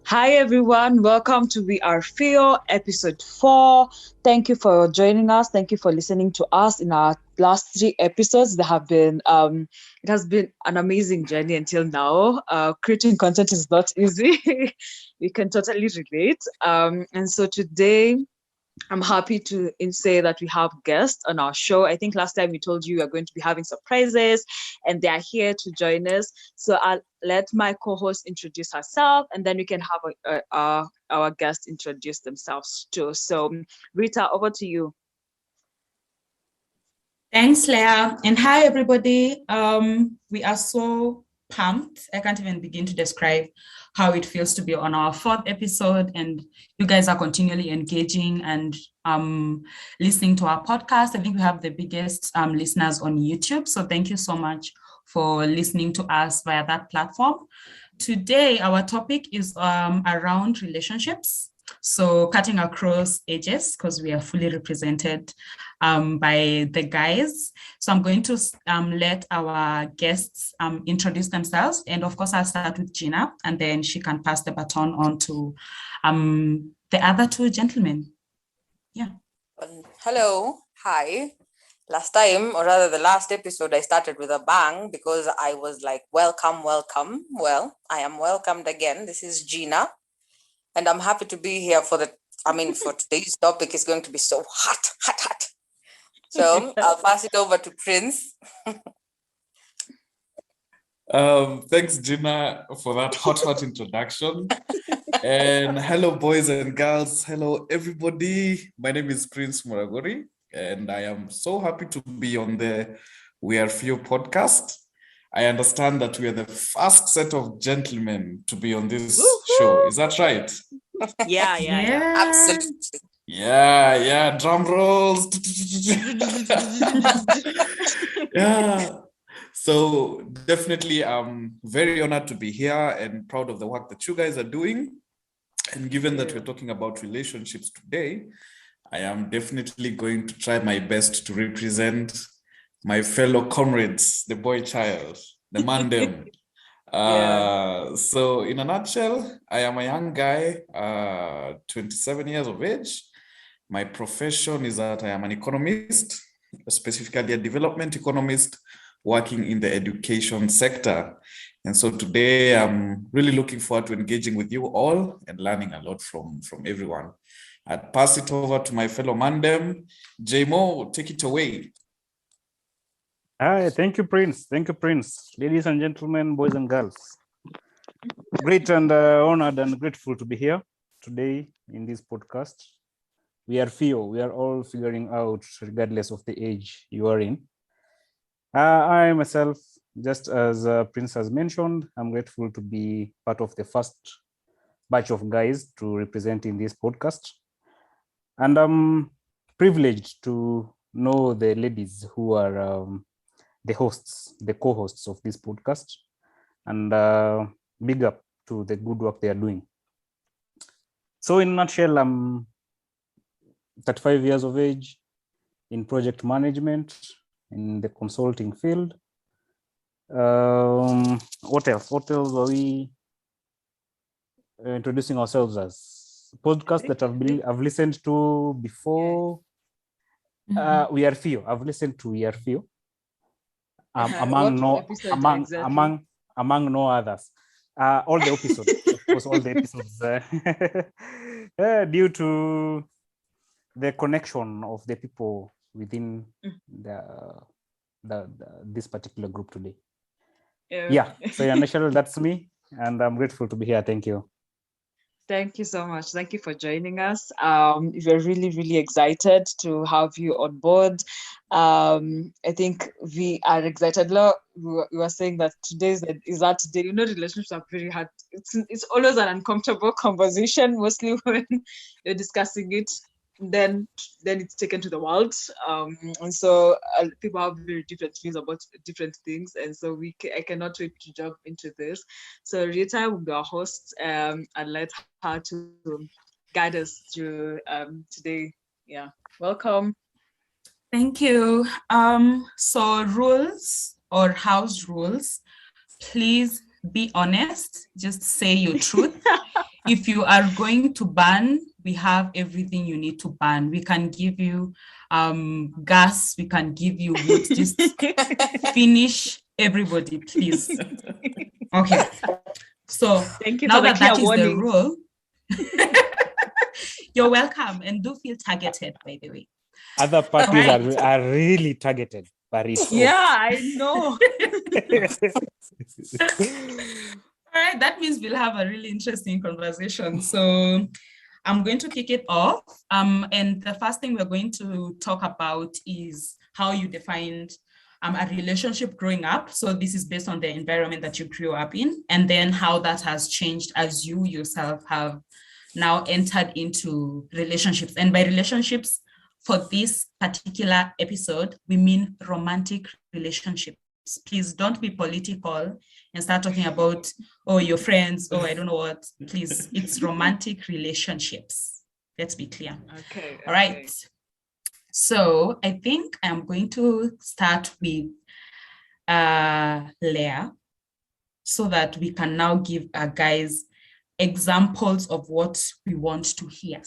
Hi everyone, welcome to Ep4 episode 4. Thank you for joining us. Thank you for listening to us in our last 3 episodes. It has been an amazing journey until now. Creating content is not easy. We can totally relate. And so today I'm happy to say that we have guests on our show. I think last time we told you we are going to be having surprises, and they are here to join us. So I'll let my co-host introduce herself, and then we can have our guests introduce themselves too. So, Rita, over to you. Thanks, Leah. And hi, everybody. We are so pumped. I can't even begin to describe how it feels to be on our 4th episode. And you guys are continually engaging and listening to our podcast. I think we have the biggest listeners on YouTube. So thank you so much for listening to us via that platform. Today, our topic is around relationships. So cutting across ages, because we are fully represented by the guys. So I'm going to let our guests introduce themselves. And of course, I'll start with Gina, and then she can pass the baton on to the other two gentlemen. Yeah. Hello. Hi. Last time, or rather the last episode, I started with a bang because I was like, welcome. Well, I am welcomed again. This is Gina. And I'm happy to be here for today's topic is going to be so hot. So I'll pass it over to Prince. Thanks, Gina, for that hot introduction. And hello, boys and girls. Hello, everybody. My name is Prince Muragori, and I am so happy to be on the We Are Few podcast. I understand that we are the first set of gentlemen to be on this show. Is that right? Yeah. Absolutely. Yeah. Drum rolls. Yeah. So definitely, I'm very honored to be here and proud of the work that you guys are doing. And given that we're talking about relationships today, I am definitely going to try my best to represent my fellow comrades, the boy child, the mandem. So in a nutshell, I am a young guy, 27 years of age. My profession is that I am an economist, specifically a development economist working in the education sector. And so today I'm really looking forward to engaging with you all and learning a lot from everyone. I'd pass it over to my fellow mandem. J-Mo, take it away. Hi, thank you, Prince. Ladies and gentlemen, boys and girls. Great and honored and grateful to be here today in this podcast. We are few. We are all figuring out, regardless of the age you are in. I myself, just as Prince has mentioned, I'm grateful to be part of the first batch of guys to represent in this podcast. And I'm privileged to know the ladies who are the co-hosts of this podcast, and big up to the good work they are doing. So in a nutshell, I'm 35 years of age, in project management, in the consulting field. What else are we introducing ourselves as? Podcasts that I've listened to before. We Are Few. I've listened to We Are Few. Among no others. All the episodes, of course, all the episodes, due to the connection of the people within this particular group today. So in a nutshell, that's me, and I'm grateful to be here. Thank you. Thank you so much. Thank you for joining us. We're really, really excited to have you on board. I think we are excited. We were saying that today is that day. Relationships are very hard. It's always an uncomfortable conversation, mostly when you're discussing it. Then it's taken to the world, and so people have very different views about different things, and so I cannot wait to jump into this. So Rita will be our host, and let her to guide us through today. Welcome. Thank you. So rules or house rules, please be honest, just say your truth. if you are going to burn, we have everything you need to burn. We can give you gas, we can give you wood. Just finish, everybody, please. Okay. So Thank you now for the that clear that is the warning. rule, you're welcome, and do feel targeted, by the way. Other parties Right. are really targeted, but it's Yeah, I know. All right, that means we'll have a really interesting conversation. So I'm going to kick it off. And the first thing we're going to talk about is how you defined a relationship growing up. So this is based on the environment that you grew up in, and then how that has changed as you yourself have now entered into relationships. And by relationships, for this particular episode, we mean romantic relationships. Please don't be political and start talking about, oh, your friends, oh, I don't know what. Please, it's romantic relationships. Let's be clear. Okay. All right. So I think I'm going to start with Leah, so that we can now give our guys examples of what we want to hear,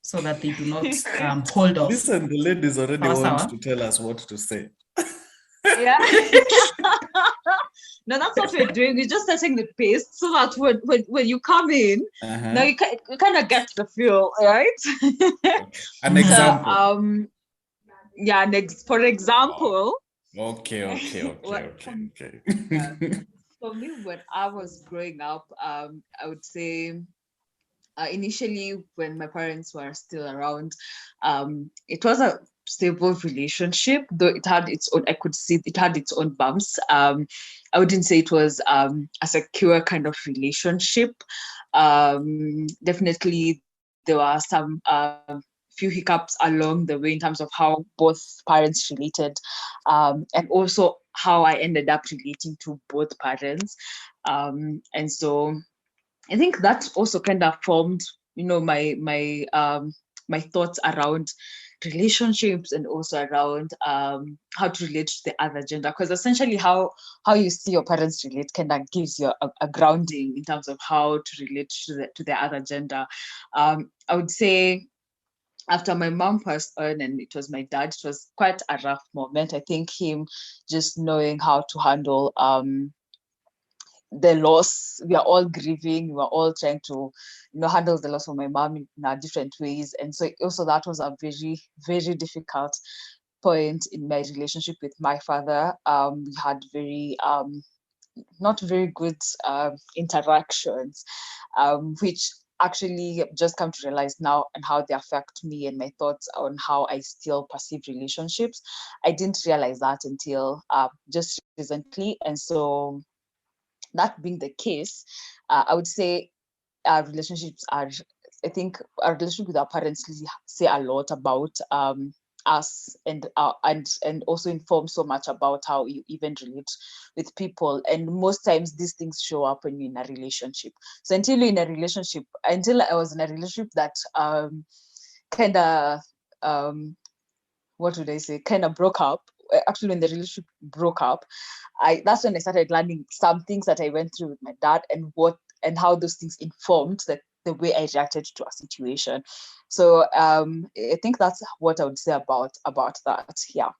so that they do not hold off. Listen, the ladies already Sawa, want sawa. to tell us what to say. Yeah. No, that's what we're doing. We're just setting the pace so that when you come in, now you kind of get the feel, right? An example. So, yeah, for example. Okay. Yeah. For me, when I was growing up, I would say initially when my parents were still around, it was a stable relationship, though it had its own, I could see it had its own bumps. I wouldn't say it was a secure kind of relationship. Definitely there were some few hiccups along the way in terms of how both parents related, and also how I ended up relating to both parents. And so I think that also kind of formed, my thoughts around relationships, and also around how to relate to the other gender, because essentially how you see your parents relate kind of gives you a grounding in terms of how to relate to the other gender. I would say after my mom passed on and it was my dad, it was quite a rough moment. I think him just knowing how to handle the loss. We are all grieving. We are all trying to, handle the loss of my mom in our different ways. And so also that was a very, very difficult point in my relationship with my father. We had very not very good interactions, which actually just come to realize now and how they affect me and my thoughts on how I still perceive relationships. I didn't realize that until just recently. And so that being the case, I would say our relationships are, I think our relationship with our parents say a lot about us, and also inform so much about how you even relate with people. And most times these things show up when you're in a relationship. So until I was in a relationship that kind of what would I say, kind of broke up. Actually, when the relationship broke up, that's when I started learning some things that I went through with my dad, and how those things informed the way I reacted to a situation. So I think that's what I would say about that. Yeah.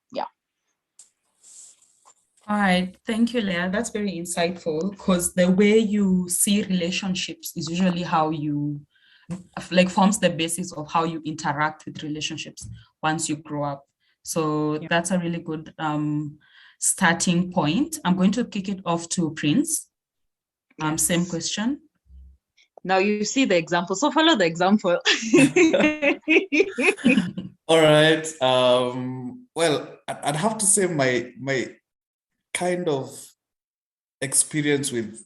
All right, thank you, Leah. That's very insightful, because the way you see relationships is usually how you forms the basis of how you interact with relationships once you grow up. So that's a really good starting point. I'm going to kick it off to Prince. Yes. Same question. Now you see the example, so follow the example. All right. Well, I'd have to say my kind of experience with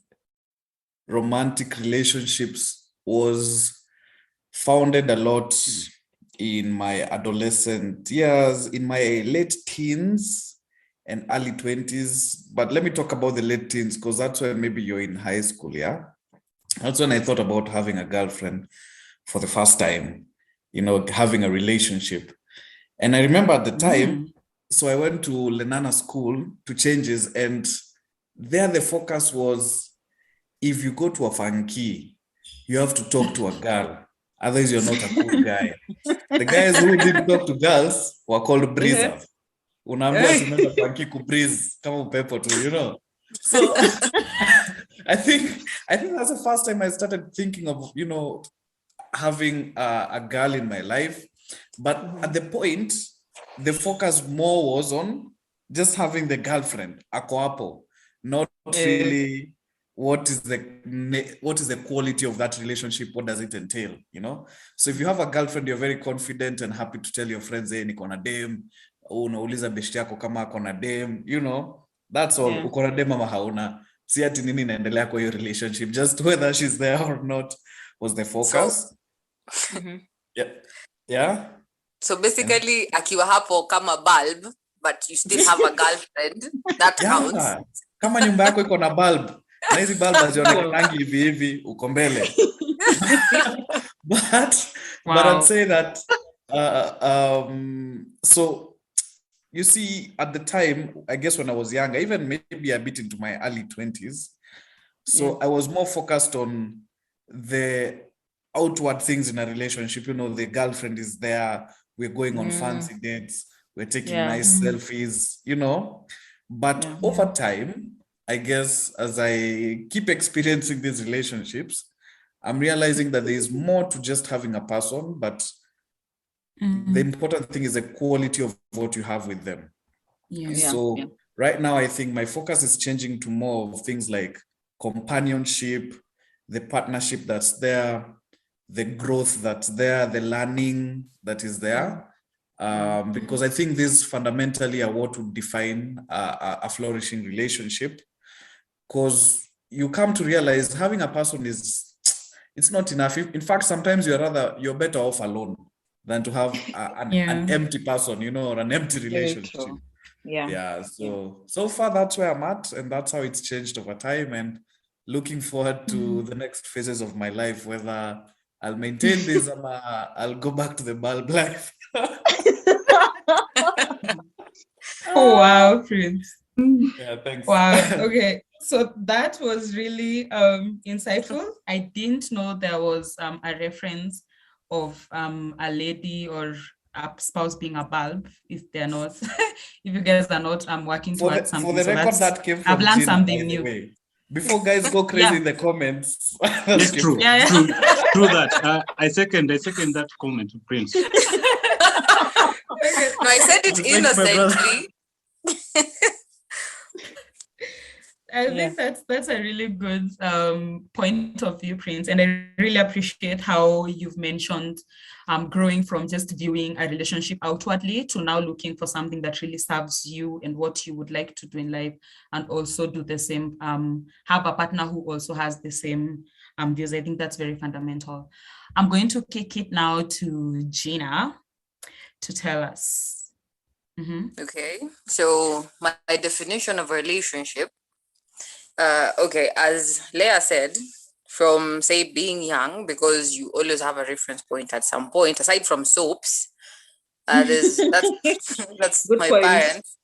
romantic relationships was founded a lot in my adolescent years, in my late teens and early 20s. But let me talk about the late teens, because that's when maybe you're in high school. Yeah. That's when I thought about having a girlfriend for the first time, having a relationship. And I remember at the time, so I went to Lenana school to changes, and there the focus was, if you go to a funky, you have to talk to a girl. Otherwise, you're not a cool guy. The guys who didn't talk to girls were called breezers. Unaambiwa tumeenda panki kubreeze kama upepo tu, you know. So I think that's the first time I started thinking of, you know, having a girl in my life. But at the point, the focus more was on just having the girlfriend, ako hapo, not really what is the quality of that relationship, what does it entail, you know. So if you have a girlfriend, you're very confident and happy to tell your friends, hey, niko na dem, unauliza beshte yako kama ako na dem, you know, that's all. Uko na dem ama hauna, si ati nini inaendelea kwa hiyo relationship, just whether she's there or not was the focus. So basically akiwa hapo kama bulb, but you still have a girlfriend, that counts. Kama nyumba yako iko na bulb, na hizi bulb hazionekanangi hivi uko mbele. But I'd say that so you see, at the time, I guess when I was younger, even maybe a bit into my early 20s, so I was more focused on the outward things in a relationship. You know, the girlfriend is there, we're going on fancy dates, we're taking nice selfies, you know. But over time, I guess, as I keep experiencing these relationships, I'm realizing that there is more to just having a person, but the important thing is the quality of what you have with them. Right now, I think my focus is changing to more of things like companionship, the partnership that's there, the growth that's there, the learning that is there. Because I think these fundamentally are what would define a flourishing relationship. Because you come to realize having a person it's not enough. In fact, sometimes you're better off alone than to have an empty person, you know, or an empty relationship. So far that's where I'm at, and that's how it's changed over time, and looking forward to the next phases of my life, whether I'll maintain this or I'll go back to the bulb life. Oh, wow, Prince. Yeah, thanks. Wow. Okay. So that was really insightful. I didn't know there was a reference of a lady or a spouse being a bulb if they're not, if you guys are not working towards something. For the record, that came from I've learned Gina, something new. Before guys go crazy in the comments. It's true. True that. I second that comment, Prince. No, I said it innocently. I think that's a really good point of view, Prince, and I really appreciate how you've mentioned growing from just viewing a relationship outwardly to now looking for something that really serves you and what you would like to do in life, and also do the same, have a partner who also has the same views. I think that's very fundamental. I'm going to kick it now to Gina to tell us. Okay, so my definition of a relationship, okay, as Leah said, from say being young, because you always have a reference point at some point, aside from soaps, that's my point. Parents.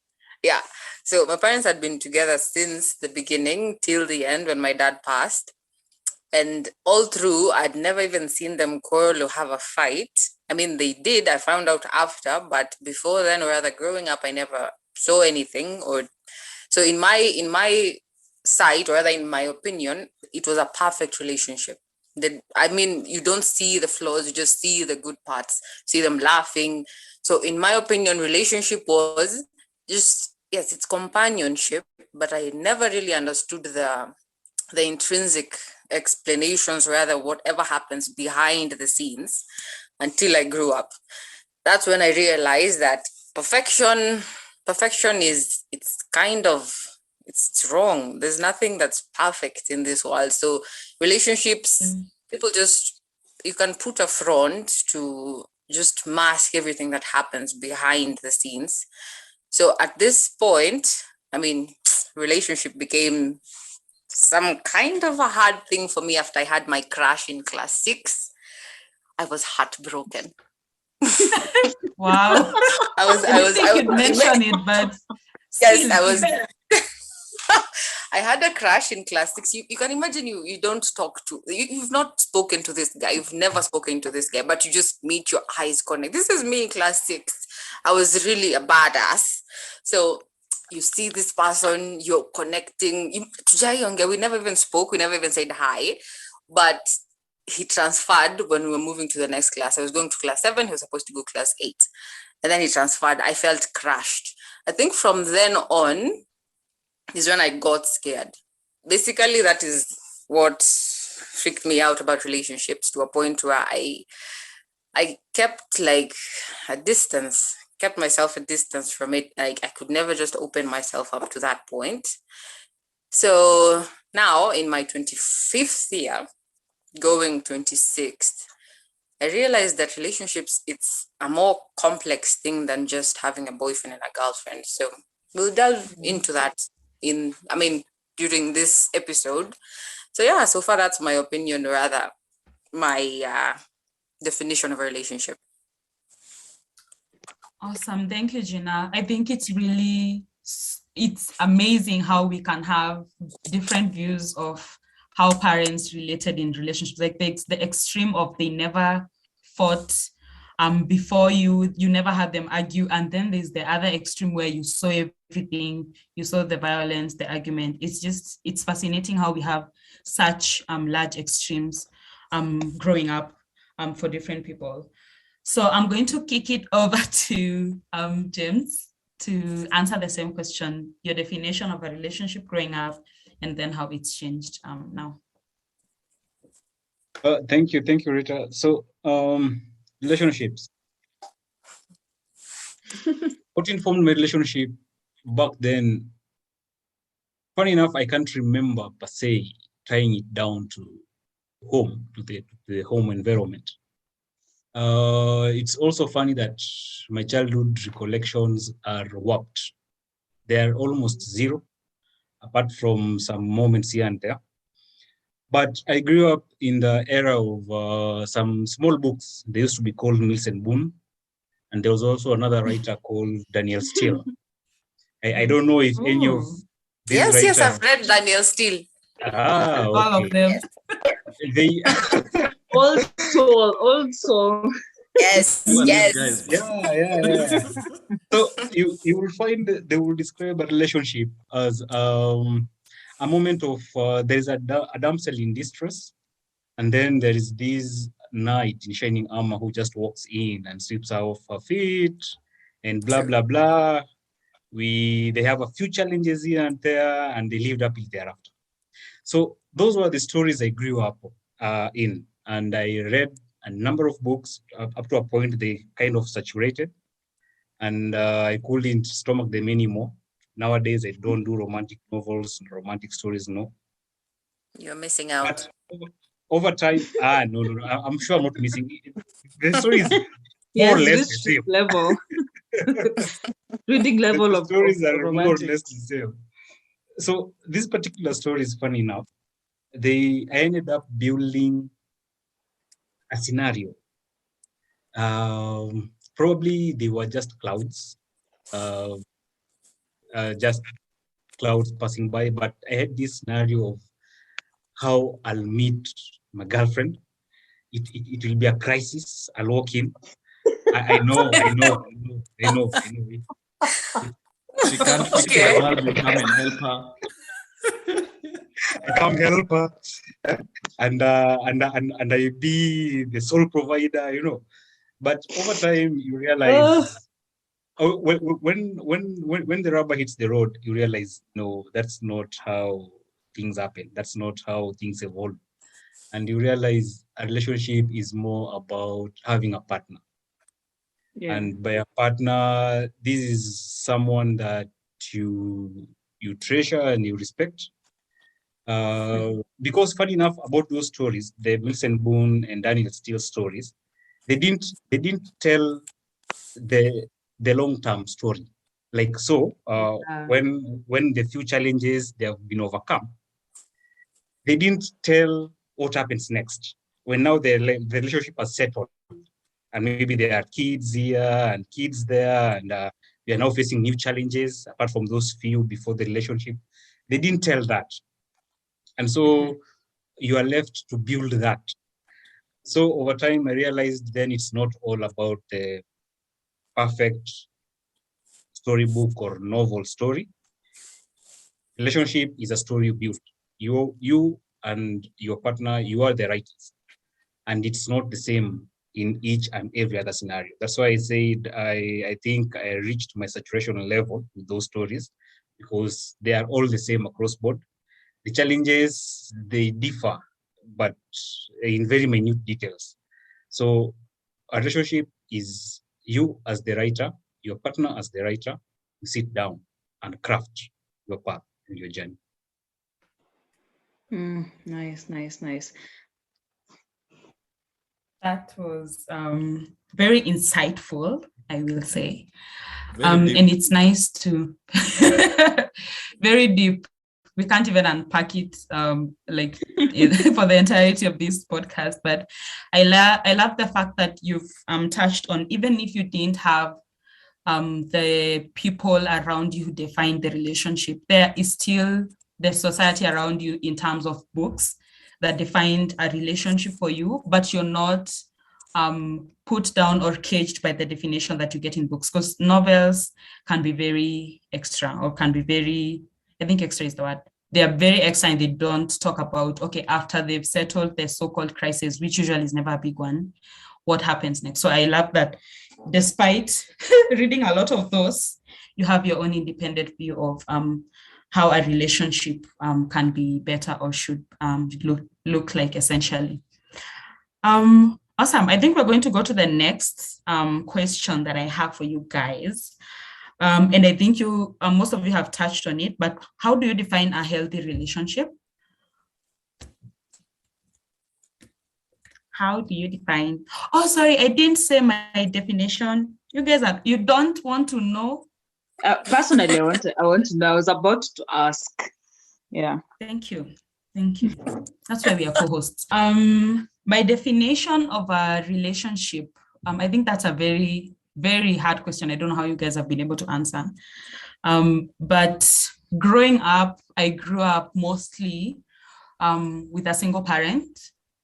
Yeah, so my parents had been together since the beginning till the end when my dad passed, and all through I'd never even seen them quarrel or have a fight. I mean, they did, I found out after, but before then, or rather growing up, I never saw anything. Or so in my sight, or rather in my opinion, it was a perfect relationship. I mean, you don't see the flaws, you just see the good parts, see them laughing. So in my opinion, relationship was just, yes, it's companionship, but I never really understood the intrinsic explanations, rather whatever happens behind the scenes, until I grew up. That's when I realized that perfection is, it's wrong. There's nothing that's perfect in this world. So relationships, people just, you can put a front to just mask everything that happens behind the scenes. So at this point, I mean, relationship became some kind of a hard thing for me after I had my crash in class 6. I was heartbroken. Wow. I was mention it, but yes, I was I had a crush in class 6. You can imagine you don't talk to, you've not spoken to this guy. You've never spoken to this guy, but you just meet, your eyes connect. This is me in class 6. I was really a badass. So you see this person, you're connecting. We never even spoke. We never even said hi. But he transferred when we were moving to the next class. I was going to class 7. He was supposed to go class 8. And then he transferred. I felt crushed. I think from then on is when I got scared. Basically, that is what freaked me out about relationships, to a point where I kept like a distance, kept myself a distance from it. Like I could never just open myself up to that point. So now in my 25th year, going 26th, I realized that relationships, it's a more complex thing than just having a boyfriend and a girlfriend. So we'll delve into that during this episode. So yeah, so far that's my opinion, or rather my definition of a relationship. Awesome. Thank you, Gina. I think it's amazing how we can have different views of how parents related in relationships. Like the extreme of they never fought before you never had them argue. And then there's the other extreme where you saw everything, you saw the violence, the argument. It's fascinating how we have such large extremes growing up for different people. So I'm going to kick it over to James to answer the same question, your definition of a relationship growing up, and then how it's changed now. Thank you, Rita. So relationships. What informed my relationship back then? Funny enough, I can't remember per se tying it down to home, to the home environment. It's also funny that my childhood recollections are warped. They are almost zero, apart from some moments here and there. But I grew up in the era of some small books. They used to be called Mills and Boon. And there was also another writer called Daniel Steele. I don't know if any of these writers... Yes, I've read Daniel Steele. Okay. All of them. They... old soul. Yes. Yeah. So you will find they will describe a relationship as a moment of there is a damsel in distress, and then there is this knight in shining armor who just walks in and sweeps her off her feet, and blah blah blah. They have a few challenges here and there, and they lived happily thereafter. So those were the stories I grew up in, and I read a number of books up to a point they kind of saturated, and I couldn't stomach them anymore. Nowadays, I don't do romantic novels, romantic stories, no. You're missing out. But over time, no, I'm sure I'm not missing. The story is Yes, more or less the same. Level. Reading level of stories are romantic. more or less the same. So this particular story is funny enough. I ended up building a scenario. Probably they were just clouds, just clouds passing by. But I had this scenario of how I'll meet my girlfriend. It will be a crisis. I'll walk in. I know. She can't fix the world, you come and help her. I come help her, and I be the sole provider, But over time, you realize, when the rubber hits the road, you realize, no, that's not how things happen. That's not how things evolve. And you realize a relationship is more about having a partner. Yeah. And by a partner, this is someone that you treasure and you respect. Because funny enough about those stories, the Mills and Boon and Daniel Steele stories, they didn't tell the long-term story. Like so, when the few challenges they have been overcome, they didn't tell what happens next. When now the relationship has settled, and maybe there are kids here and kids there, and We are now facing new challenges apart from those few before the relationship. They didn't tell that. And so you are left to build that. So over time, I realized then it's not all about the perfect storybook or novel story. Relationship is a story you build. You and your partner, you are the writers. And it's not the same in each and every other scenario. That's why I said I think I reached my saturation level with those stories, because they are all the same across board. The challenges, they differ, but in very minute details. So a relationship is you as the writer, your partner as the writer, you sit down and craft your path and your journey. Nice, nice, nice. That was very insightful, I will say. Very deep. And it's nice to very deep. We can't even unpack it like for the entirety of this podcast. But I love the fact that you've touched on, even if you didn't have the people around you who define the relationship, there is still the society around you in terms of books that defined a relationship for you, but you're not put down or caged by the definition that you get in books, because novels can be very extra, or can be very, I think extra is the word. They are very extra, and they don't talk about, okay, after they've settled their so-called crisis, which usually is never a big one, what happens next? So I love that despite reading a lot of those, you have your own independent view of how a relationship can be better or should look like, essentially. Awesome. I think we're going to go to the next question that I have for you guys. And I think you, most of you have touched on it, but how do you define a healthy relationship? How do you define? Oh, sorry, I didn't say my definition. You guys you don't want to know? Personally, I want to know. I was about to ask. Yeah. Thank you. Thank you. That's why we are co-hosts. My definition of a relationship, I think that's a very, very hard question. I don't know how you guys have been able to answer. But growing up, I grew up mostly with a single parent.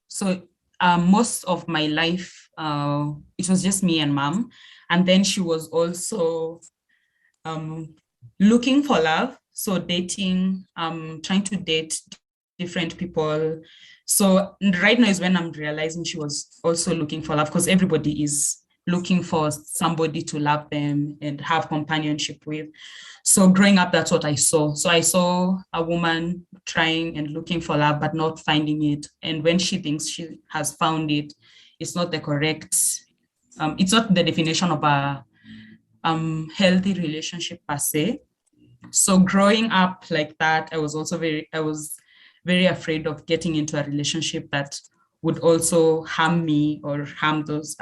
So most of my life, it was just me and mom. And then she was also looking for love. So dating, trying to date different people. So right now is when I'm realizing she was also looking for love, because everybody is looking for somebody to love them and have companionship with. So growing up, that's what I saw. So I saw a woman trying and looking for love, but not finding it. And when she thinks she has found it, it's not the correct, it's not the definition of a healthy relationship per se. So growing up like that, I was very afraid of getting into a relationship that would also harm me or harm those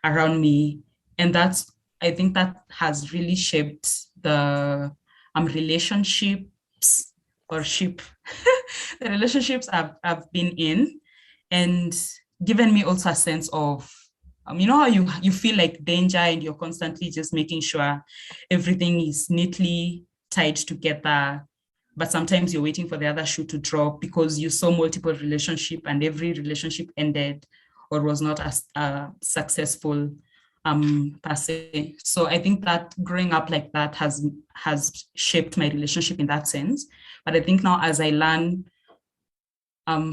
around me. And I think that has really shaped the relationships or ship, the relationships I've been in, and given me also a sense of, you know how you feel like danger and you're constantly just making sure everything is neatly tied together, but sometimes you're waiting for the other shoe to drop because you saw multiple relationships and every relationship ended or was not as successful per se. So I think that growing up like that has shaped my relationship in that sense. But I think now as I learn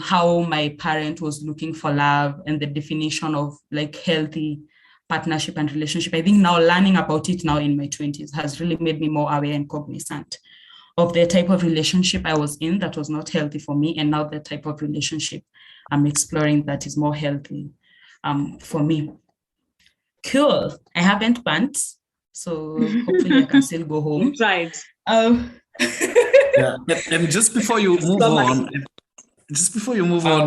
how my parent was looking for love and the definition of like healthy partnership and relationship, I think now learning about it now in my 20s has really made me more aware and cognizant of the type of relationship I was in that was not healthy for me, and now the type of relationship I'm exploring that is more healthy for me. Cool. I haven't burnt, so hopefully I can still go home. You tried. Yeah. And just before you move on,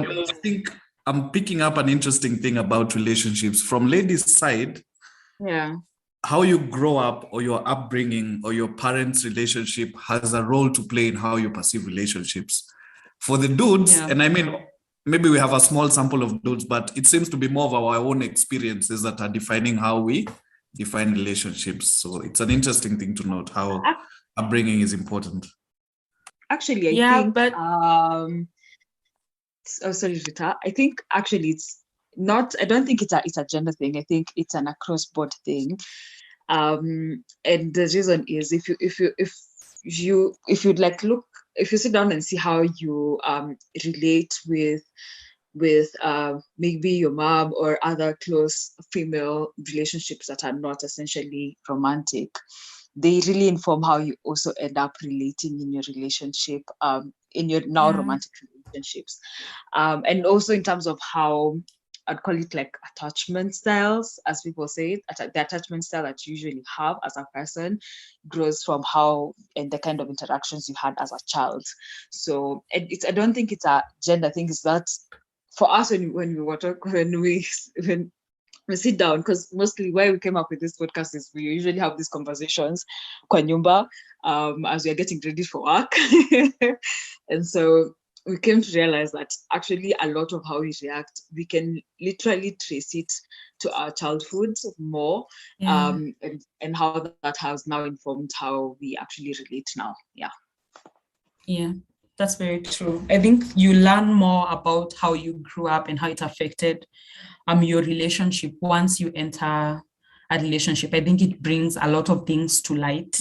I think I'm picking up an interesting thing about relationships from ladies' side. Yeah. How you grow up or your upbringing or your parents' relationship has a role to play in how you perceive relationships. For the dudes, and I mean, maybe we have a small sample of dudes, but it seems to be more of our own experiences that are defining how we define relationships. So it's an interesting thing to note how upbringing is important. Actually, I Yeah, think, but sorry, Rita. I think actually it's not, I don't think it's a gender thing. I think it's an across board thing. And the reason is if you like look, if you sit down and see how you relate with maybe your mom or other close female relationships that are not essentially romantic, they really inform how you also end up relating in your relationship, in your now romantic relationships, and also in terms of how I'd call it like attachment styles, as people say it. The attachment style that you usually have as a person grows from how and the kind of interactions you had as a child. So I don't think it's a gender thing. It's that for us when we sit down, because mostly why we came up with this podcast is we usually have these conversations kwa nyumba, as we are getting ready for work. And so we came to realize that actually a lot of how we react, we can literally trace it to our childhood more, and how that has now informed how we actually relate now. Yeah, that's very true. I think you learn more about how you grew up and how it affected your relationship once you enter a relationship. I think it brings a lot of things to light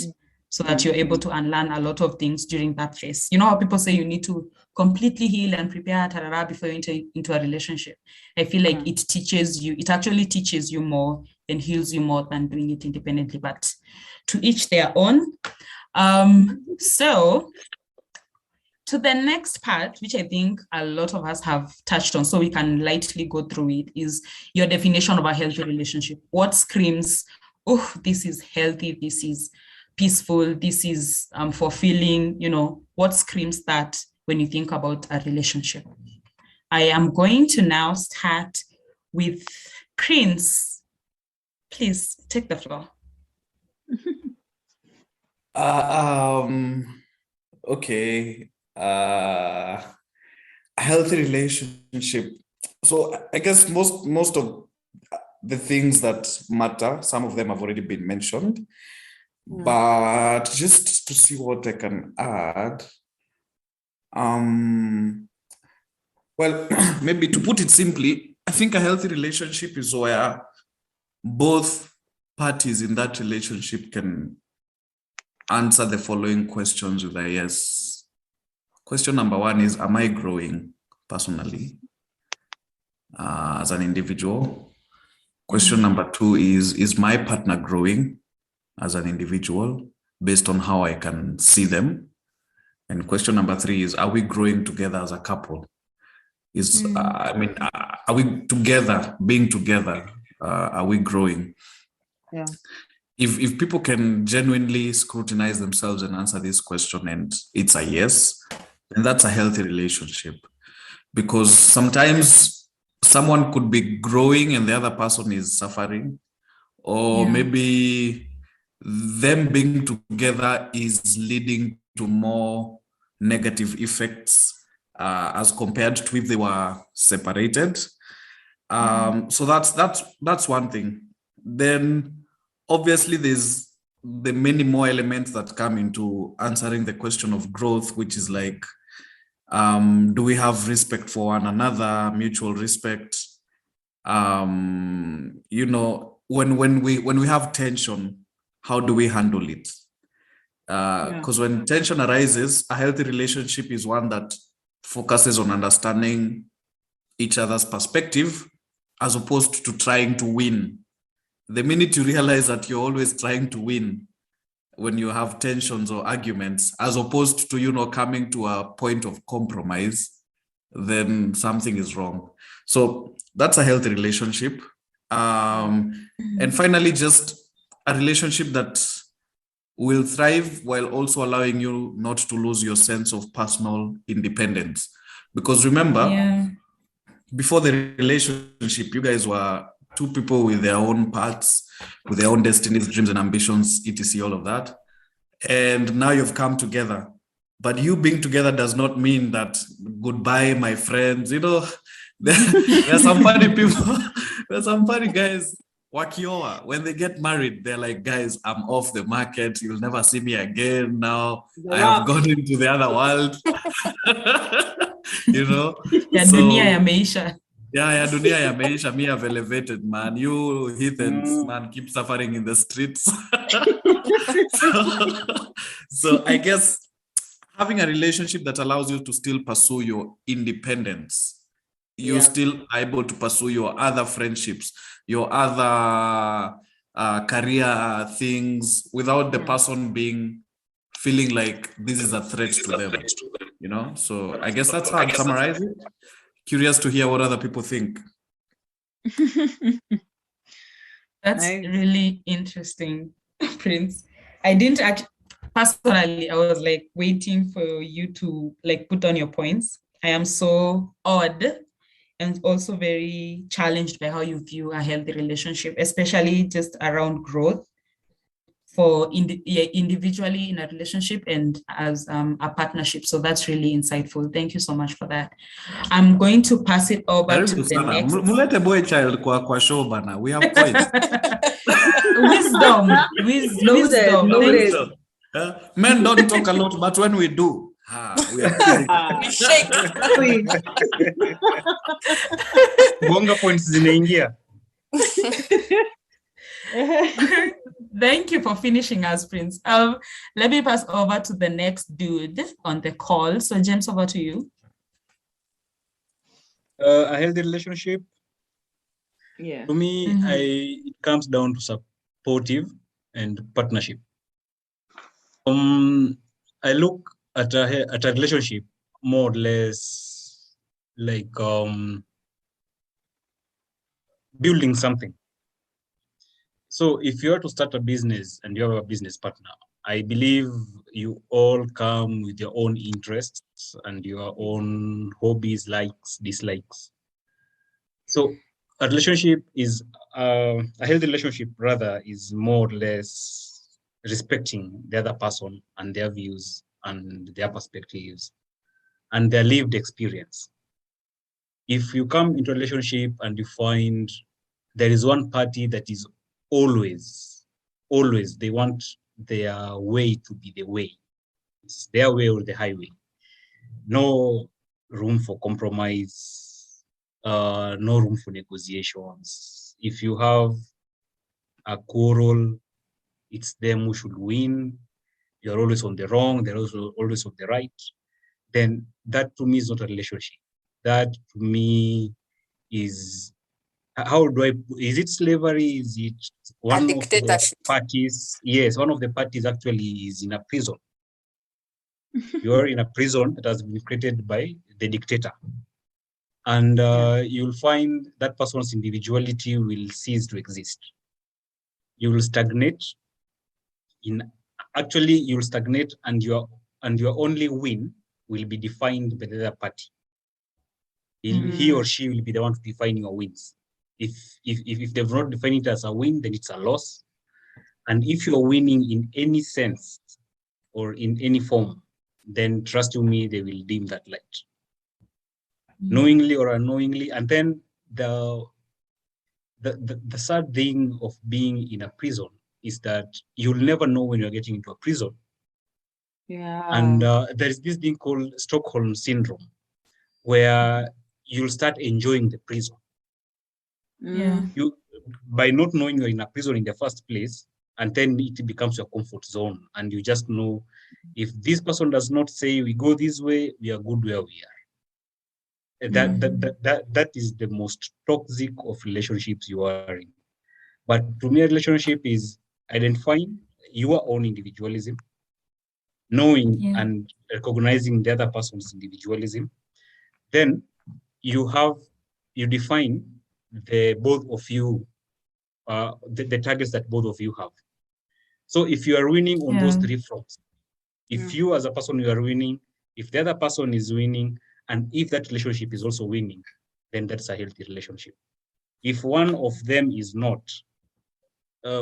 so that you're able to unlearn a lot of things during that phase. You know how people say you need to completely heal and prepare before you enter into a relationship? I feel like it actually teaches you more and heals you more than doing it independently, but to each their own. So to the next part, which I think a lot of us have touched on, so we can lightly go through it, is your definition of a healthy relationship. What screams, oh, this is healthy, this is peaceful, this is fulfilling, what screams that when you think about a relationship? I am going to now start with Prince. Please take the floor. Okay. A healthy relationship. So I guess most of the things that matter, some of them have already been mentioned, but just to see what I can add. Well, maybe to put it simply, I think a healthy relationship is where both parties in that relationship can answer the following questions with a yes. Question number one is, am I growing personally as an individual? Question number two is my partner growing as an individual based on how I can see them? And question number three is, are we growing together as a couple? Are we together, being together? Are we growing? Yeah. If people can genuinely scrutinize themselves and answer this question and it's a yes, then that's a healthy relationship. Because sometimes someone could be growing and the other person is suffering, or maybe them being together is leading to more negative effects as compared to if they were separated. So that's one thing. Then obviously there's the many more elements that come into answering the question of growth, which is like, do we have respect for one another, mutual respect? When we have tension, how do we handle it? Because when tension arises, a healthy relationship is one that focuses on understanding each other's perspective as opposed to trying to win. The minute you realize that you're always trying to win when you have tensions or arguments, as opposed to, coming to a point of compromise, then something is wrong. So that's a healthy relationship. And finally, just a relationship that will thrive while also allowing you not to lose your sense of personal independence. Because remember, before the relationship, you guys were two people with their own paths, with their own destinies, dreams and ambitions, etc., all of that. And now you've come together. But you being together does not mean that goodbye, my friends. There are some funny people. There are some funny guys wakioa, when they get married, they're like, guys, I'm off the market. You'll never see me again. Now I have gone into the other world. You know? Ya So, dunia yameisha. yeah, dunia yameisha. Me have elevated, man. You heathens, Mm. man, keep suffering in the streets. So I guess having a relationship that allows you to still pursue your independence, you're still able to pursue your other friendships, your other career things without the person feeling like this is a threat to them, you know? So I guess that's how I'd summarize it. Curious to hear what other people think. That's Nice. really interesting, Prince. I didn't actually, personally, I was like waiting for you to like put on your points. I am so odd and also very challenged by how you view a healthy relationship, especially just around growth for individually in a relationship and as a partnership. So that's really insightful. Thank you so much for that. I'm going to pass it over to the next. Mulete boy child kwa show bana. We have points. Wisdom. Noted. Men don't talk a lot, but when we do, we are physical. We shake. Bonga points zinaingia. Thank you for finishing us, Prince. Let me pass over to the next dude on the call. So James, over to you. A healthy relationship, Yeah. to me, it comes down to supportive and partnership. I look at a relationship more or less like building something. So if you are to start a business and you have a business partner, I believe you all come with your own interests and your own hobbies, likes, dislikes. So a relationship is a healthy relationship rather is more or less respecting the other person and their views and their perspectives and their lived experience. If you come into a relationship and you find there is one party that is always, they want their way to be the way. It's their way or the highway. No room for compromise, no room for negotiations. If you have a quarrel, it's them who should win. You're always on the wrong, they're also always on the right. Then that to me is not a relationship. That to me is, is it slavery? Is it one of the parties? Yes, one of the parties actually is in a prison. You're in a prison that has been created by the dictator. And you'll find that person's individuality will cease to exist. You will stagnate you'll stagnate and your only win will be defined by the other party. He or she will be the one to define your wins. If they've not defined it as a win, then it's a loss. And if you're winning in any sense or in any form, then trust you me, they will dim that light. Knowingly or unknowingly. And then the sad thing of being in a prison is that you'll never know when you're getting into a prison. Yeah. And there is this thing called Stockholm syndrome, where you'll start enjoying the prison. Yeah. You, by not knowing you're in a prison in the first place, and then it becomes your comfort zone, and you just know if this person does not say we go this way, we are good where we are. That is the most toxic of relationships you are in. But to me, a relationship is identifying your own individualism, knowing and recognizing the other person's individualism. Then you define the both of you, the targets that both of you have. So if you are winning on those three fronts, if you as a person you are winning, if the other person is winning, and if that relationship is also winning, then that's a healthy relationship. If one of them is not,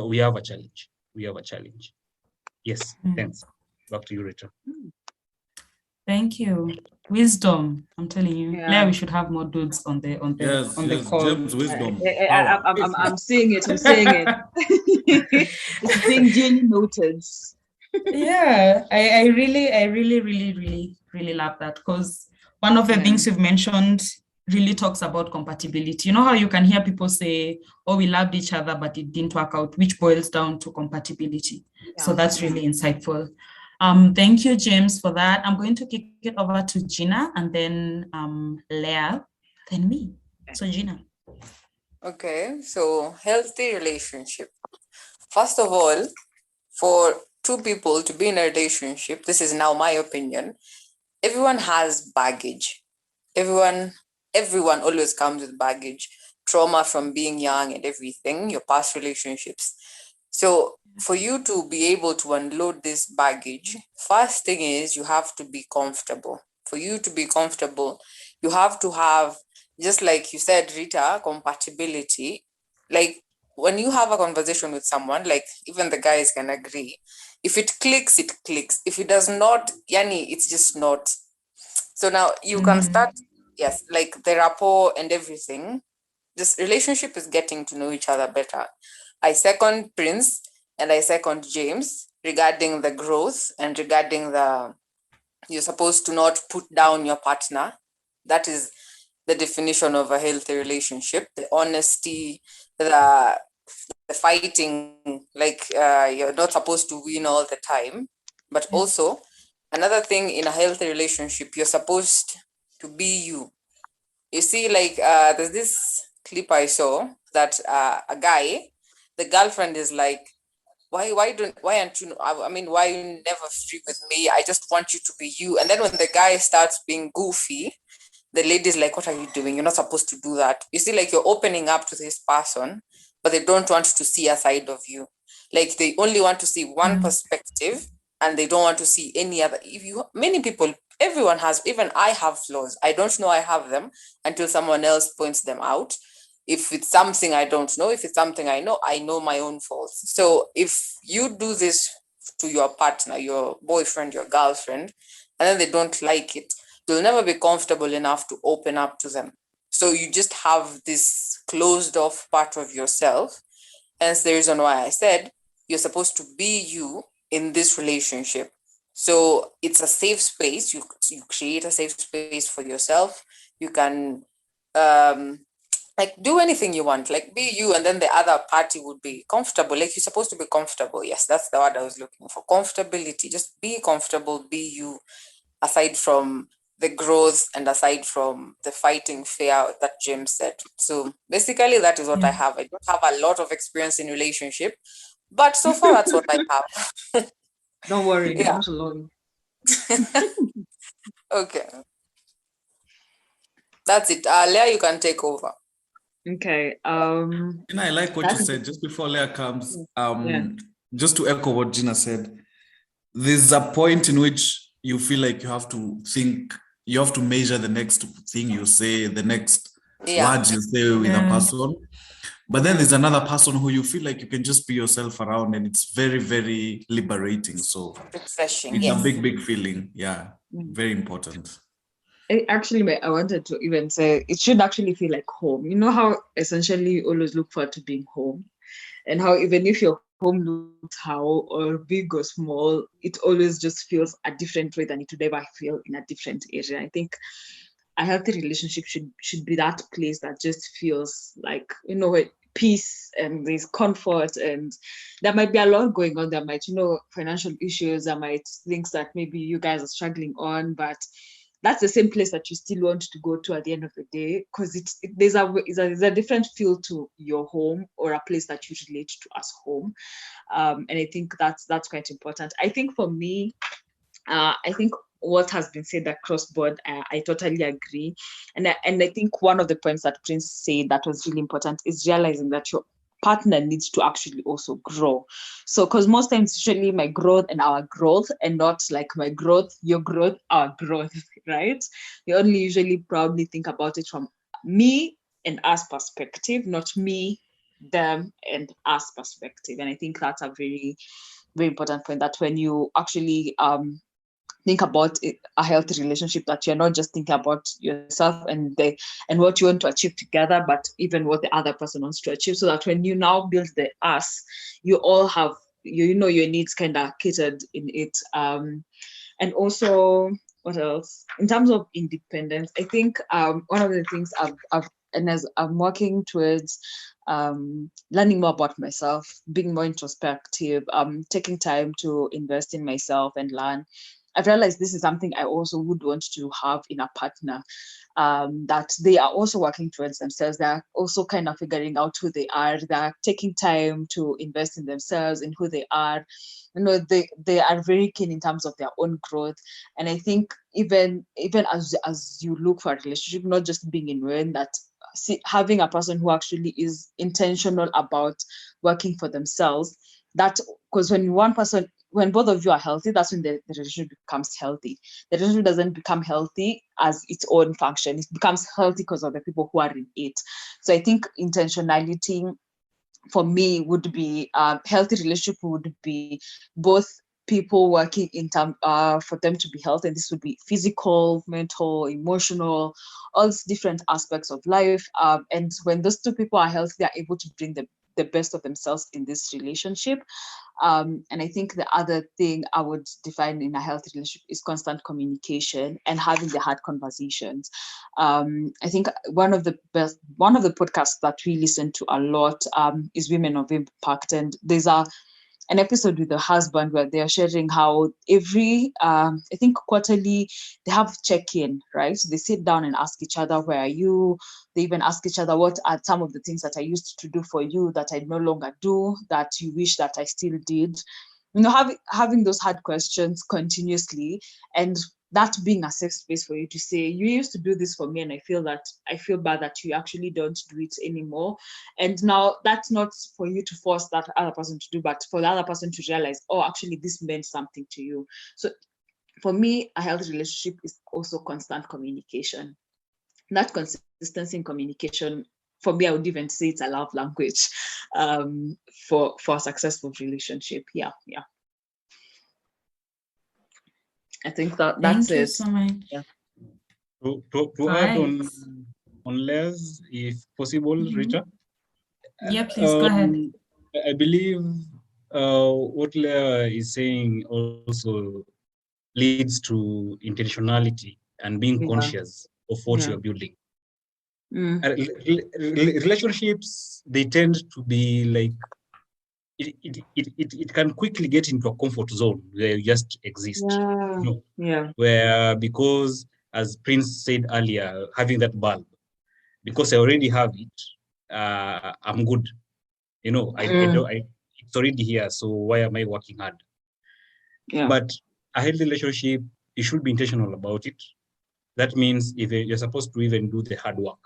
we have a challenge. Yes, thanks. Back to you, Rita. Thank you. Wisdom. I'm telling you. Yeah. Leah, we should have more dudes on the Yes, call. James wisdom. I'm seeing it. I'm seeing it. It's being duly noted. Yeah, I really love that, because one of the things you've mentioned really talks about compatibility. You know how you can hear people say, oh, we loved each other, but it didn't work out, which boils down to compatibility. So that's really insightful. Thank you, James, for that. I'm going to kick it over to Gina, and then Leah, then me. So Gina. Okay, so healthy relationship. First of all, for two people to be in a relationship, this is now my opinion, everyone has baggage. Everyone always comes with baggage, trauma from being young and everything, your past relationships. So for you to be able to unload this baggage, first thing is you have to be comfortable. For you to be comfortable, you have to have, just like you said, Rita, compatibility. Like when you have a conversation with someone, like even the guys can agree, if it clicks, it clicks. If it does not, yani, it's just not. So now you can start, yes, like the rapport and everything. This relationship is getting to know each other better. I second Prince and I second James regarding the growth and regarding you're supposed to not put down your partner. That is the definition of a healthy relationship. The honesty, the fighting, like you're not supposed to win all the time. But also, another thing in a healthy relationship, you're supposed to be you. You see, like there's this clip I saw that a guy, the girlfriend is like, why aren't you, I mean, why you never free with me? I just want you to be you. And then when the guy starts being goofy, the lady's like, what are you doing? You're not supposed to do that. You see, like you're opening up to this person, but they don't want to see a side of you. Like they only want to see one perspective and they don't want to see any other. Many people, everyone has, even I have flaws. I don't know I have them until someone else points them out. If it's something I don't know, if it's something I know my own faults. So if you do this to your partner, your boyfriend, your girlfriend, and then they don't like it, you'll never be comfortable enough to open up to them. So you just have this closed off part of yourself. Hence the reason why I said you're supposed to be you in this relationship. So it's a safe space. You create a safe space for yourself. You can like do anything you want, like be you, and then the other party would be comfortable. Like you're supposed to be comfortable. Yes, that's the word I was looking for. Comfortability. Just be comfortable, be you, aside from the growth and aside from the fighting fear that James said. So basically that is what I have. I don't have a lot of experience in relationship, but so far that's what I have. Don't worry, Yeah. you're not alone. Okay. That's it. Leah, you can take over. Okay. And I like what you said just before Leah comes. Just to echo what Gina said, there's a point in which you feel like you have to think, you have to measure the next thing you say, the next words you say with a person. But then there's another person who you feel like you can just be yourself around, and it's very, very liberating. So refreshing. It's a big, big feeling. Yeah, very important. Actually, I wanted to even say it should actually feel like home. You know how essentially you always look forward to being home, and how even if your home looks how or big or small, it always just feels a different way than it would ever feel in a different area. I think a healthy relationship should be that place that just feels like, you know, peace and there's comfort, and there might be a lot going on. There might, you know, financial issues, there might things that maybe you guys are struggling on, but that's the same place that you still want to go to at the end of the day, because there's a different feel to your home or a place that you relate to as home. And I think that's quite important. I think for me, I think what has been said across board, I totally agree. And I think one of the points that Prince said that was really important is realizing that your partner needs to actually also grow. So, because most times usually my growth and our growth, and not like my growth, your growth, our growth, right? We only usually probably think about it from me and us perspective, not me, them, and us perspective. And I think that's a very, very important point, that when you actually think about a healthy relationship, that you're not just thinking about yourself and what you want to achieve together, but even what the other person wants to achieve, so that when you now build the us, you all have your needs kind of catered in it. And also, what else? In terms of independence, I think one of the things as I'm working towards learning more about myself, being more introspective, taking time to invest in myself and learn. I've realized this is something I also would want to have in a partner, that they are also working towards themselves. They're also kind of figuring out who they are. They're taking time to invest in themselves and who they are. They are very keen in terms of their own growth. And I think even as you look for a relationship, not just being in one, that having a person who actually is intentional about working for themselves, that because when both of you are healthy, that's when the relationship becomes healthy. The relationship doesn't become healthy as its own function. It becomes healthy because of the people who are in it. So I think intentionality for me would be healthy relationship would be both people working in term for them to be healthy, and this would be physical, mental, emotional, all these different aspects of life. And when those two people are healthy, they're able to bring the best of themselves in this relationship. And I think the other thing I would define in a healthy relationship is constant communication and having the hard conversations. I think one of the podcasts that we listen to a lot is Women of Impact, and there's an episode with the husband where they are sharing how every I think quarterly they have check-in, right? So they sit down and ask each other, where are you? They even ask each other, what are some of the things that I used to do for you that I no longer do, that you wish that I still did? Having those hard questions continuously, and that being a safe space for you to say, you used to do this for me and I feel bad that you actually don't do it anymore. And now that's not for you to force that other person to do, but for the other person to realize, oh, actually this meant something to you. So for me, a healthy relationship is also constant communication. That consistency in communication, for me, I would even say it's a love language for a successful relationship. Yeah. I think that's Thank you it. so much. Yeah. To add on Les, if possible, Rita. Yeah, please go ahead. I believe what Leah is saying also leads to intentionality and being conscious of what you're building. Relationships, they tend to be like, it can quickly get into a comfort zone where you just exist. Where, because as Prince said earlier, having that bulb, because I already have it, I'm good. It's already here, so why am I working hard? But a healthy relationship, you should be intentional about it. That means if you're supposed to even do the hard work.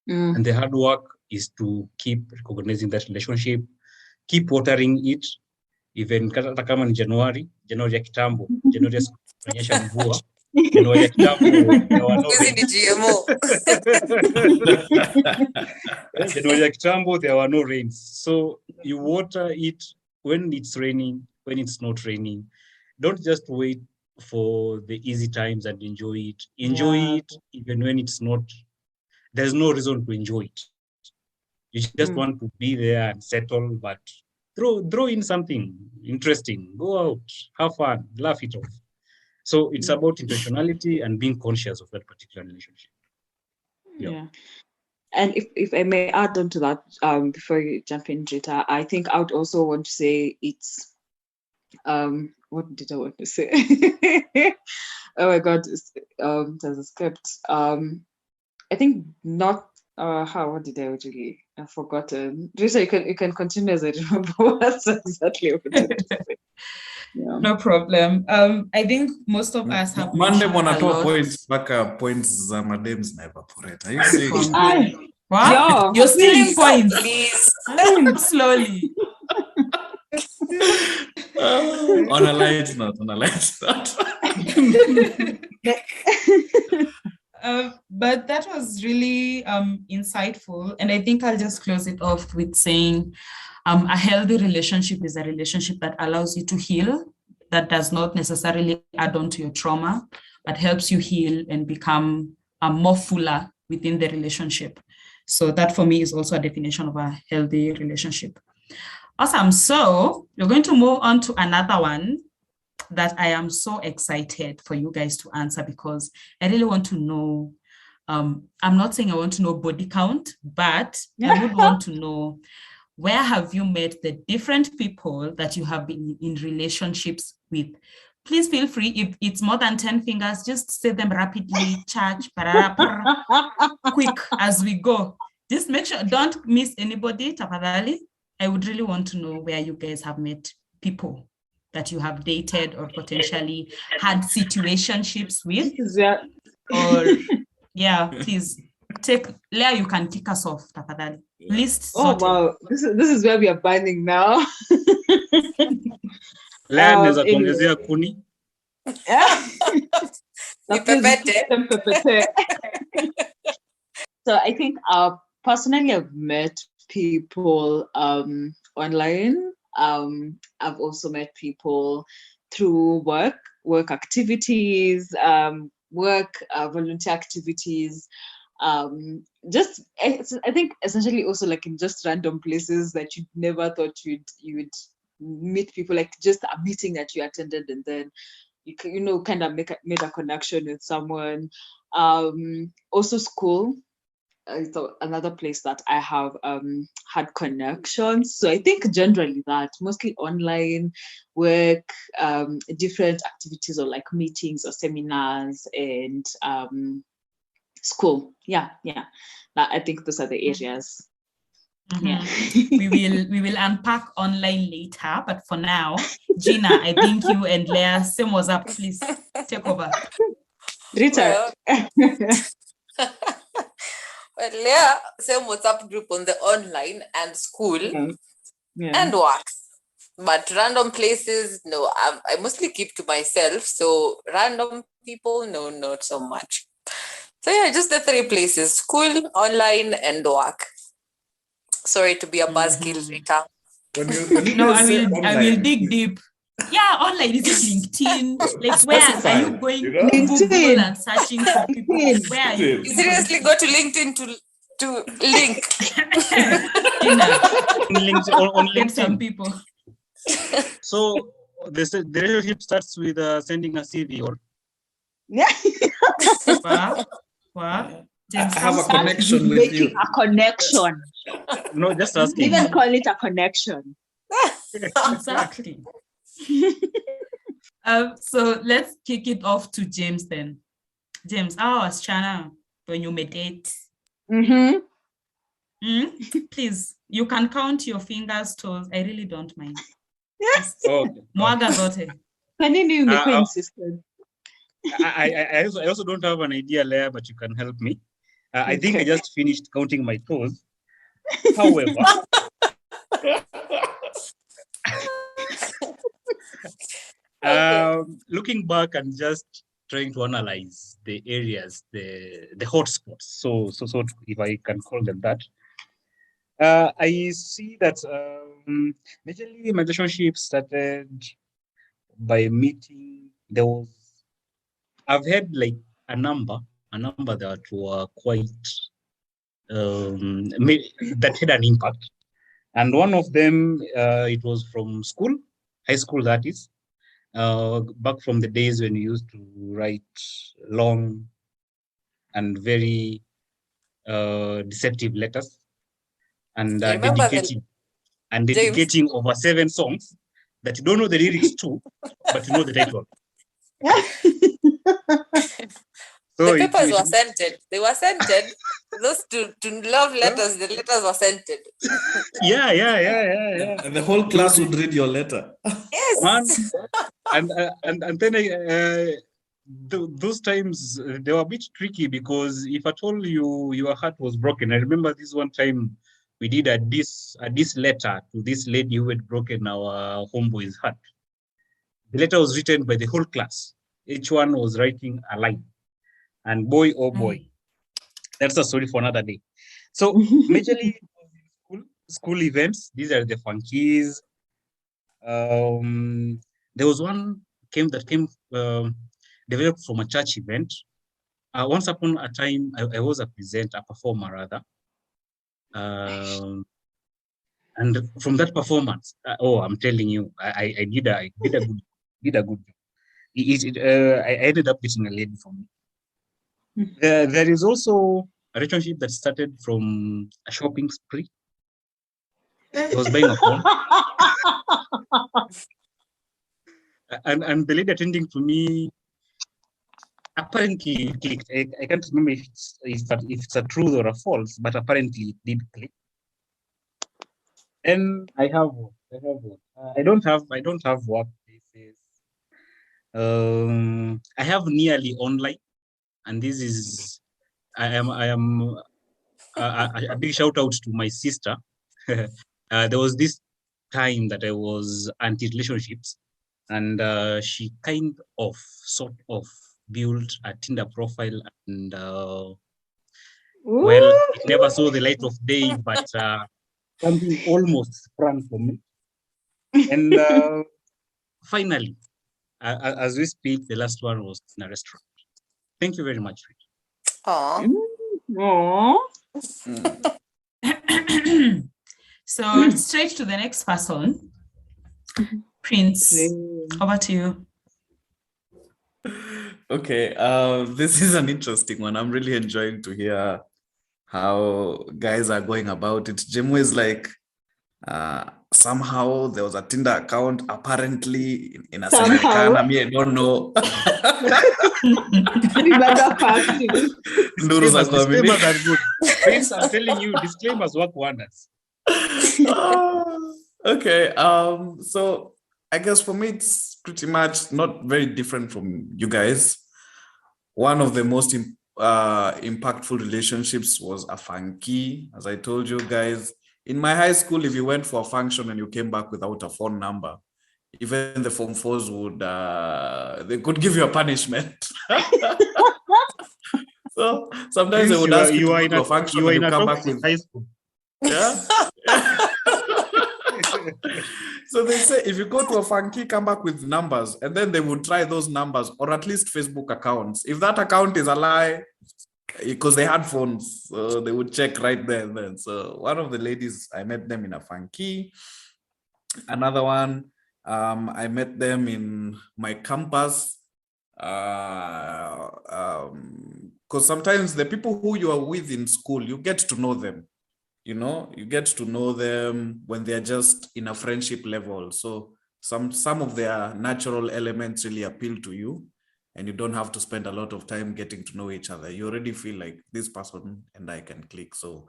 And the hard work is to keep recognizing that relationship, keep watering it, even hata kama ni Januari ya kitambo, Januari ya kuonyesha mvua, Januari ya kitambo there were no rains. Januari ya kitambo there were no rains. So you water it when it's raining, when it's not raining. Don't just wait for the easy times and enjoy it. Enjoy it even when it's not. There's no reason to enjoy it. You just want to be there and settle, but throw in something interesting. Go out, have fun, laugh it off. So it's about intentionality and being conscious of that particular relationship. Yeah. And if I may add on to that, before you jump in, Rita, I think I would also want to say it's what did I want to say? Oh my God, there's a script. I think not. What did I really? I've forgotten. Rita, you can continue as I remember what exactly I wanted to say. Yeah. No problem. I think most of us have Monday mentioned a wanatoa lot. points za madem zinaevaporate. Are you saying? What? You're stealing points. Please. Slowly. On a light note. But that was really insightful. And I think I'll just close it off with saying a healthy relationship is a relationship that allows you to heal that does not necessarily add on to your trauma, but helps you heal and become more fuller within the relationship. So that for me is also a definition of a healthy relationship. Awesome. So we're going to move on to another one that I am so excited for you guys to answer, because I really want to know. I'm not saying I want to know body count, but I would want to know, where have you met the different people that you have been in relationships with? Please feel free. If it's more than 10 fingers, just say them rapidly, quick as we go. Just make sure, don't miss anybody, tafadhali. I would really want to know where you guys have met people that you have dated or potentially had situationships with. Or yeah, please take, Leah, you can kick us off, tafadhali. List. Oh wow, this is where we are burning now. Leah naweza kuongezea kuni. So I think personally I've met people online. I've also met people through work activities, volunteer activities. Just I think essentially also like in just random places that you never thought you would meet people, like just a meeting that you attended and then you kind of made a connection with someone. Also school is another place that I have had connections. So I think generally that mostly online work, different activities or like meetings or seminars, and school. Yeah. I think those are the areas. Yeah. we will unpack online later, but for now, Gina, I think you and Leah, same was up. Please take over. Richard. Well, Leah, same WhatsApp group on the online and school and work. But random places, no, I mostly keep to myself. So random people, no, not so much. So yeah, just the three places: school, online, and work. Sorry to be a buzzkill, Rita. No, I will dig deep. Yeah, online, is it LinkedIn? Like, where are you going to Google and searching for people? Where are you? You seriously go to LinkedIn to link. on LinkedIn. Get some people. So the relationship starts with sending a CV, or What? I have a connection with you. A connection. No, just asking. Even call it a connection. Exactly. So let's kick it off to James then. James, how was China when you met it? Please, you can count your fingers, toes. I really don't mind. Mwaga zote. Insisted. I also don't have an idea, Leah, but you can help me. I think I just finished counting my toes. However, looking back and just trying to analyze the areas, the hotspots. So if I can call them that, I see that majorly my relationship started by meeting. I've had like a number that were quite that had an impact, and one of them it was from school, high school, that is. Back from the days when we used to write long and very deceptive letters, and dedicating over 7 songs that you don't know the lyrics to, but you know the title. So the papers were scented. They were scented. Those to love letters, the letters were scented. Yeah. And the whole class would read your letter. Yes. And then those times they were a bit tricky, because if at all your heart was broken. I remember this one time we did a diss letter to this lady who had broken our homeboy's heart. The letter was written by the whole class. Each one was writing a line. And boy, oh boy, that's a story for another day. So majorly school events, these are the funkies. there was one came developed from a church event. Once upon a time, I was a performer rather. And from that performance, I'm telling you, I did a good job. I ended up getting a lady from me. There is also a relationship that started from a shopping spree. I was buying a phone. and the lady attending to me apparently clicked. I can't remember if it's a truth or a false, but apparently it did click. And I have one. I don't have workplaces. I have nearly online, and this is I am a big shout out to my sister. There was this time that I was anti-relationships, and she sort of built a Tinder profile, and well, it never saw the light of day, but something almost sprang for me. And finally, as we speak, the last one was in a restaurant. Thank you very much. Aww. So straight to the next person. Prince, over to you. Okay, this is an interesting one. I'm really enjoying to hear how guys are going about it. Jemu is like, somehow there was a Tinder account apparently in a Semekana. Me, I don't know. Disclaimers are good. Prince, I'm telling you, disclaimers work wonders. Okay, so I guess for me it's pretty much not very different from you guys. One of the most impactful relationships was a funky, as I told you guys. In my high school, if you went for a function and you came back without a phone number, even the Form 4s would, they could give you a punishment. So sometimes they would ask you to go to a function and you come back with high school. Yeah. So they say if you go to a funky, come back with numbers, and then they would try those numbers or at least Facebook accounts. If that account is a lie, because they had phones, so they would check right there and then. So one of the ladies, I met them in a funky. Another one, I met them in my campus. Because sometimes the people who you are with in school, you get to know them. You get to know them when they're just in a friendship level. So some of their natural elements really appeal to you, and you don't have to spend a lot of time getting to know each other. You already feel like this person and I can click. So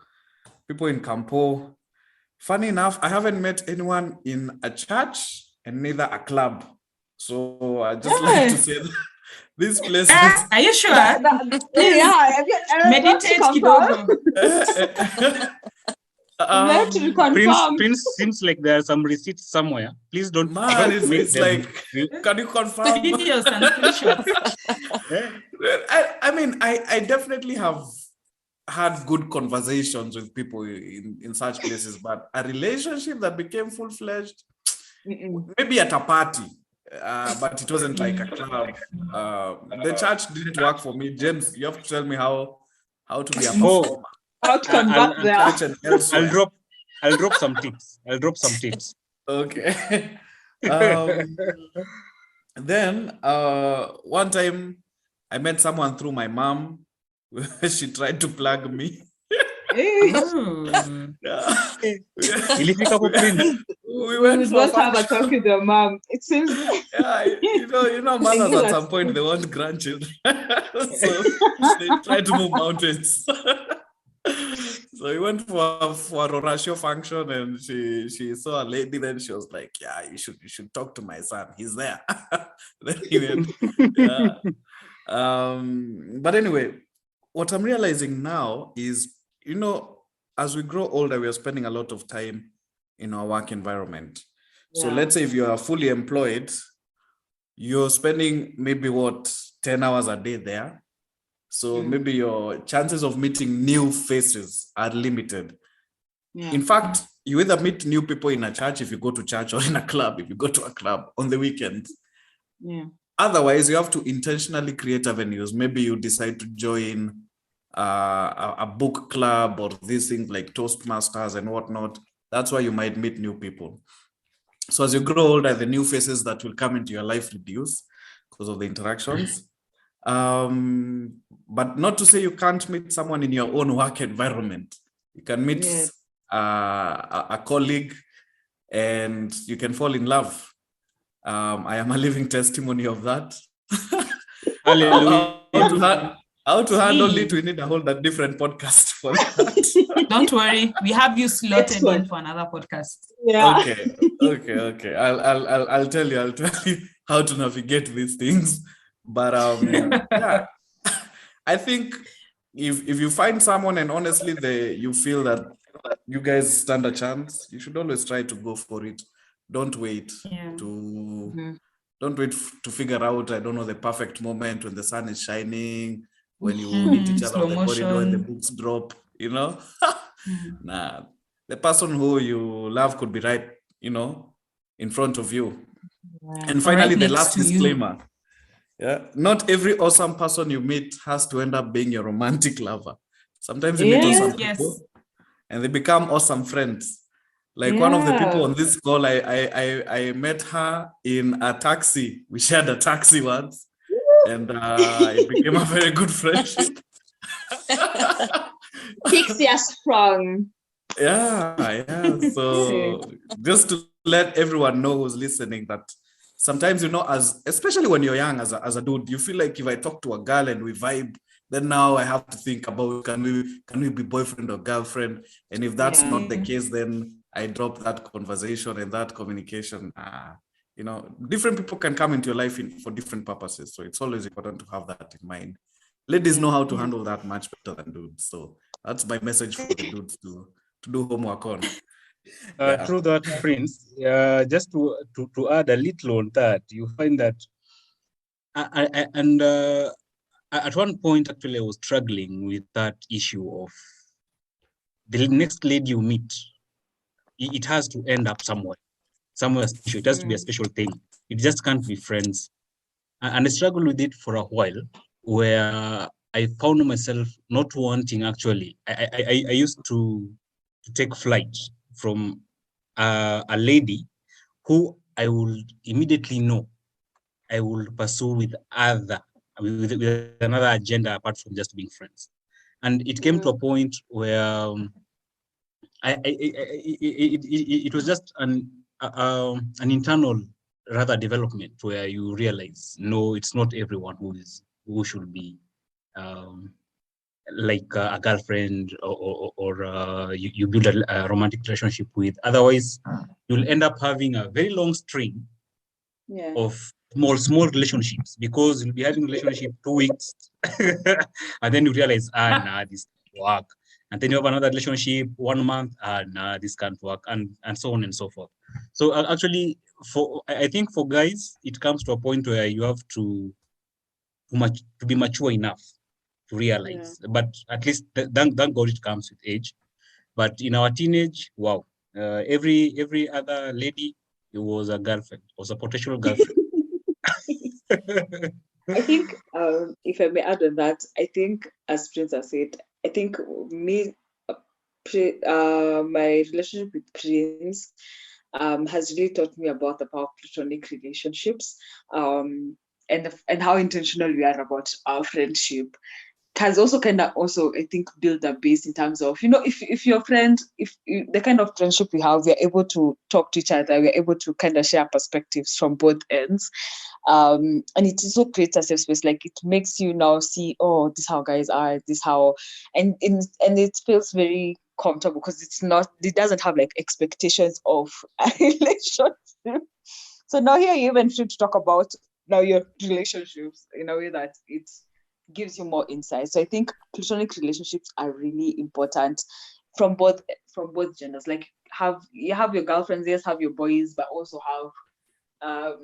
people in Campo, funny enough, I haven't met anyone in a church and neither a club. So I just like to say that these places. Are you sure? Meditate kidogo. Prince seems like there are some receipts somewhere. Please don't. Man, it's like, can you confirm? Videos and screenshots. I mean, I definitely have had good conversations with people in such places, but a relationship that became full-fledged, maybe at a party, but it wasn't like a club. The church didn't work for me. James, you have to tell me how to be a performer. How to convert there. I'll drop some tips. Okay. Then one time I met someone through my mom. She tried to plug me. We went for have a talk with your mom. It seems. Yeah, you know, mothers at some point they want grandchildren, so they try to move mountains. So we went for a Rorasho function, and she saw a lady. Then she was like, "Yeah, you should talk to my son. He's there." Then he went. Yeah. But anyway, what I'm realizing now is, as we grow older, we are spending a lot of time in our work environment. Yeah. So let's say if you are fully employed, you're spending maybe 10 hours a day there. So maybe your chances of meeting new faces are limited. Yeah. In fact, you either meet new people in a church if you go to church, or in a club if you go to a club on the weekends. Yeah. Otherwise, you have to intentionally create avenues. Maybe you decide to join a book club or these things like Toastmasters and whatnot. That's why you might meet new people. So as you grow older, the new faces that will come into your life reduce because of the interactions. But not to say you can't meet someone in your own work environment. You can meet a colleague and you can fall in love. I am a living testimony of that. Hallelujah. How to handle it, Hey. we need a whole different podcast for that. Don't worry, we have you slotted Next one. in for another podcast. Yeah. Okay. I'll tell you how to navigate these things. But yeah, I think if you find someone and honestly you feel that you guys stand a chance, you should always try to go for it. Don't wait Yeah. don't wait to figure out, I don't know, the perfect moment when the sun is shining, when you hit each other Slow on the corridor and the motion. books drop, Nah, the person who you love could be right, in front of you. And finally, Right the next last to you. disclaimer. Yeah, not every awesome person you meet has to end up being your romantic lover. Sometimes you meet awesome people and they become awesome friends. Like one of the people on this call, I met her in a taxi. We shared a taxi once, and it became a very good friendship. Pixie are strong. Yeah. So just to let everyone know who's listening that sometimes, especially when you're young as a dude, you feel like if I talk to a girl and we vibe, then now I have to think about can we be boyfriend or girlfriend? And if that's not the case, then I drop that conversation and that communication. Different people can come into your life for different purposes. So it's always important to have that in mind. Ladies know how to handle that much better than dudes. So that's my message for the dudes to do homework on. True that, Prince. Just to add a little on that, you find that, at one point, actually, I was struggling with that issue of the next lady you meet. It has to end up somewhere special. It has to be a special thing. It just can't be friends. And I struggled with it for a while, where I found myself not wanting, actually. I used to take flight from a lady who I would immediately know I will pursue with another agenda apart from just being friends. And it came to a point where it was just an internal rather development where you realize, no, it's not everyone who should be like a girlfriend or you build a romantic relationship with. Otherwise, you'll end up having a very long string of small relationships, because you'll be having relationship 2 weeks and then you realize, this can't work. And then you have another relationship 1 month, this can't work, and so on and so forth. So actually, I think for guys, it comes to a point where you have to be mature enough to realize. But at least thank God it comes with age. But in our teenage, wow, every other lady, it was a girlfriend, was a potential girlfriend. I think, if I may add on that, I think, as Prince has said, I think my relationship with Prince has really taught me about the power of platonic relationships, and how intentional we are about our friendship. Has also I think build a base in terms of, if your friend, the kind of friendship we have, we're able to talk to each other, we're able to kind of share perspectives from both ends, and it also creates a safe space. Like, it makes you now see, oh, this is how guys are, this how, and it feels very comfortable, because it doesn't have like expectations of a relationship. So now here you even free to talk about now your relationships in a way that it gives you more insight. So I think platonic relationships are really important from both genders. Like, you have your girlfriends, yes, have your boys, but also have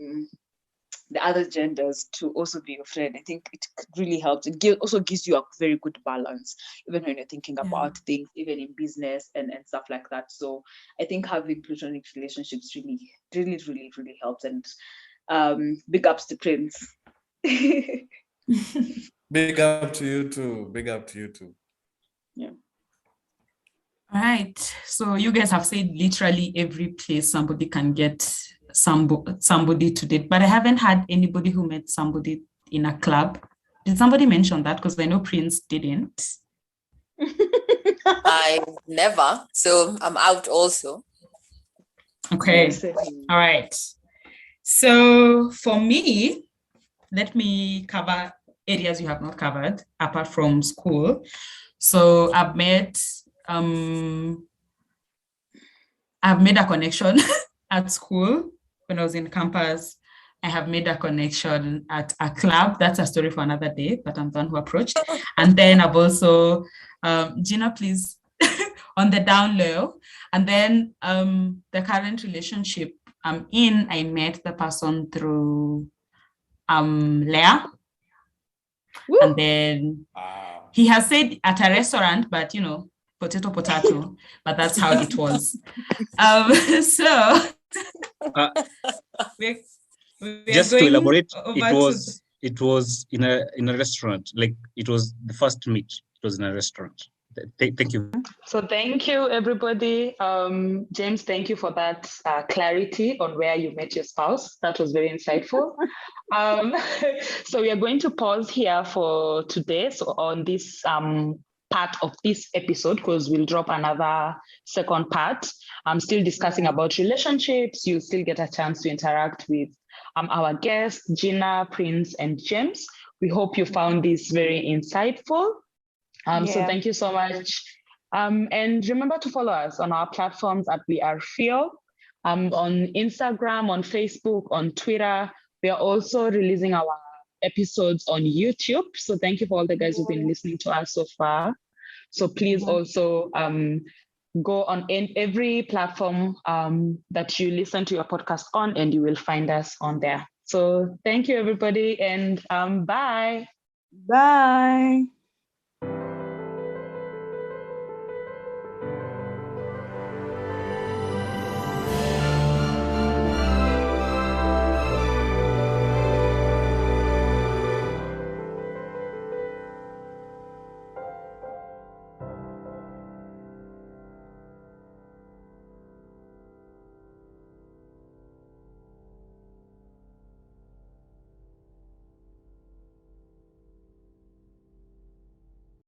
the other genders to also be your friend. I think it really helps. It also gives you a very good balance, even when you're thinking about things, even in business and stuff like that. So I think having platonic relationships really, really, really, really helps. And big ups to Prince. Big up to you too. Big up to you too. Yeah. All right. So you guys have said literally every place somebody can get somebody to date, but I haven't had anybody who met somebody in a club. Did somebody mention that? Because I know Prince didn't. I never, so I'm out also. Okay. All right. So for me, let me cover areas you have not covered apart from school. So I've made a connection at school when I was in campus. I have made a connection at a club. That's a story for another day, but I'm the one who approached. And then I've also, Gina, please, on the down low. And then the current relationship I'm in, I met the person through Leah. Woo! And then he has said at a restaurant, but you know, potato, but that's how it was. So just to elaborate, it was in a restaurant. Like it was the first meet. It was in a restaurant. Thank you. So thank you, everybody. James, thank you for that clarity on where you met your spouse. That was very insightful. So we are going to pause here for today. So on this part of this episode, because we'll drop another second part. I'm still discussing about relationships. You still get a chance to interact with our guests, Gina, Prince, and James. We hope you found this very insightful. So thank you so much. And remember to follow us on our platforms at We Are Feel, on Instagram, on Facebook, on Twitter. We are also releasing our episodes on YouTube. So thank you for all the guys who've been listening to us so far. So please also go on every platform that you listen to your podcast on, and you will find us on there. So thank you, everybody, and bye. Bye.